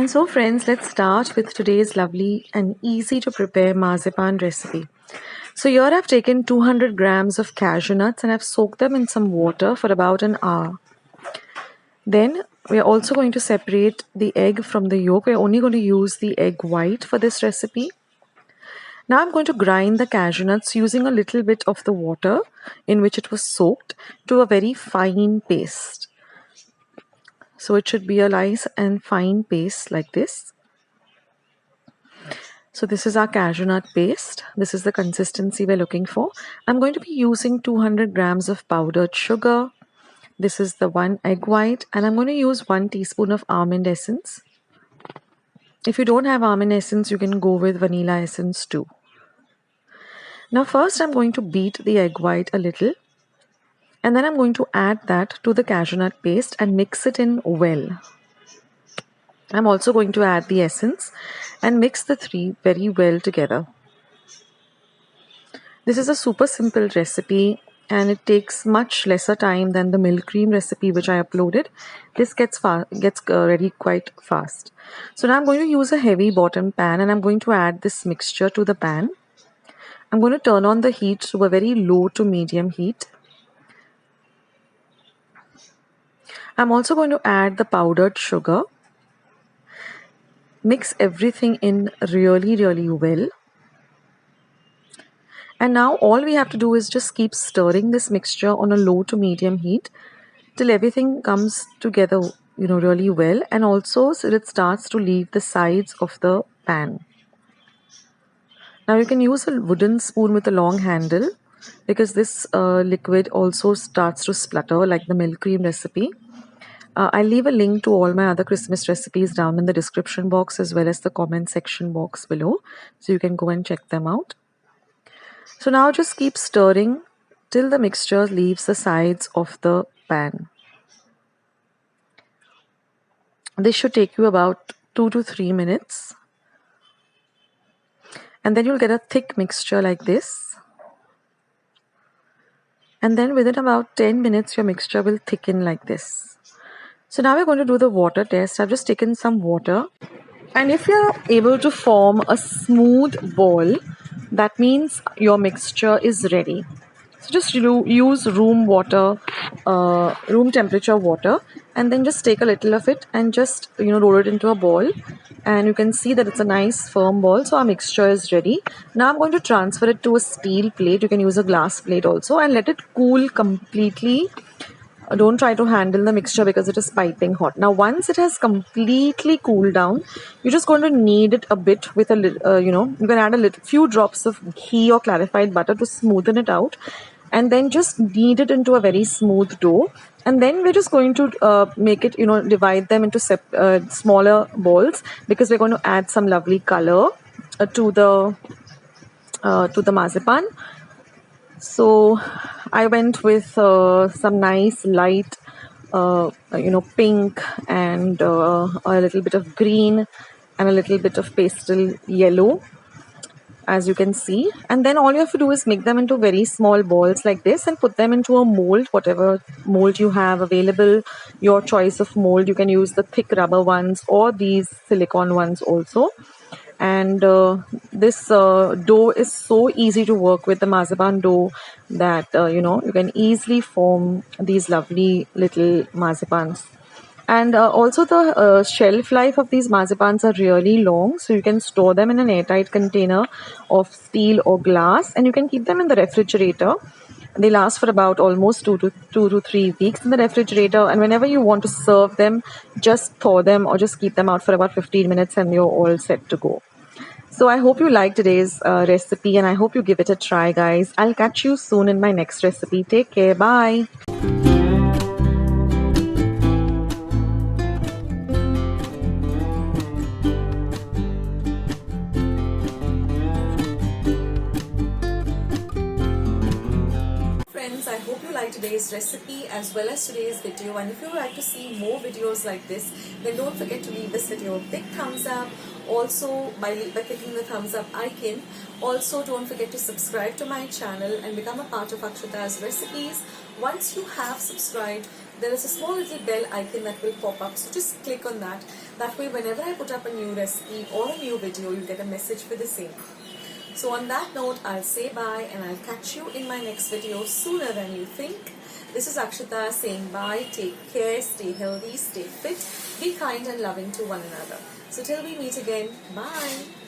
So friends, let's start with today's lovely and easy to prepare marzipan recipe. So here I've taken 200 grams of cashew nuts and I've soaked them in some water for about an hour. Then we are also going to separate the egg from the yolk. We're only going to use the egg white for this recipe. Now I'm going to grind the cashew nuts using a little bit of the water in which it was soaked to a very fine paste. So it should be a nice and fine paste like this. So this is our cashew nut paste. This is the consistency we're looking for. I'm going to be using 200 grams of powdered sugar. This is the one egg white, and I'm going to use 1 teaspoon of almond essence. If you don't have almond essence, you can go with vanilla essence too. Now first I'm going to beat the egg white a little, and then I'm going to add that to the cashew nut paste and mix it in well. I'm also going to add the essence and mix the three very well together. This is a super simple recipe and it takes much lesser time than the milk cream recipe which I uploaded. This gets ready quite fast. So now I'm going to use a heavy bottom pan and I'm going to add this mixture to the pan. I'm going to turn on the heat to a very low to medium heat. I'm also going to add the powdered sugar. Mix everything in really well. And now all we have to do is just keep stirring this mixture on a low to medium heat till everything comes together, really well, and also so it starts to leave the sides of the pan. Now you can use a wooden spoon with a long handle because this liquid also starts to splutter like the milk cream recipe. I'll leave a link to all my other Christmas recipes down in the description box as well as the comment section box below, so you can go and check them out. So now just keep stirring till the mixture leaves the sides of the pan. This should take you about 2 to 3 minutes. And then you'll get a thick mixture like this. And then within about 10 minutes, your mixture will thicken like this. So now we're going to do the water test. I've just taken some water. And if you're able to form a smooth ball, that means your mixture is ready. So just use room temperature water, and then just take a little of it and just roll it into a ball, and you can see that it's a nice firm ball. So our mixture is ready. Now I'm going to transfer it to a steel plate. You can use a glass plate also, and let it cool completely. Don't try to handle the mixture because it is piping hot. Now once it has completely cooled down, you're just going to knead it a bit with a little, you can add a few drops of ghee or clarified butter to smoothen it out, and then just knead it into a very smooth dough. And then we're just going to make it, divide them into smaller balls because we're going to add some lovely color to the marzipan. So I went with some nice light, pink and a little bit of green and a little bit of pastel yellow, as you can see. And then all you have to do is make them into very small balls like this and put them into a mold, whatever mold you have available, your choice of mold. You can use the thick rubber ones or these silicone ones also. And this dough is so easy to work with, the marzipan dough, that you can easily form these lovely little marzipans. And also the shelf life of these marzipans are really long, so you can store them in an airtight container of steel or glass, and you can keep them in the refrigerator. They last for about almost 2 to 3 weeks in the refrigerator, and whenever you want to serve them, just thaw them or just keep them out for about 15 minutes and you're all set to go. So I hope you like today's recipe, and I hope you give it a try, guys. I'll catch you soon in my next recipe. Take care. Bye. Friends, I hope you like today's recipe as well as today's video, and if you would like to see more videos like this, then don't forget to leave this video a big thumbs up. Also by clicking the thumbs up icon. Also don't forget to subscribe to my channel and become a part of Akshata's recipes. Once you have subscribed, there is a small little bell icon that will pop up, so just click on that That way, whenever I put up a new recipe or a new video, you get a message for the same. So on that note, I'll say bye and I'll catch you in my next video sooner than you think. This is Akshita saying bye. Take care, stay healthy, stay fit, be kind and loving to one another. So till we meet again, bye.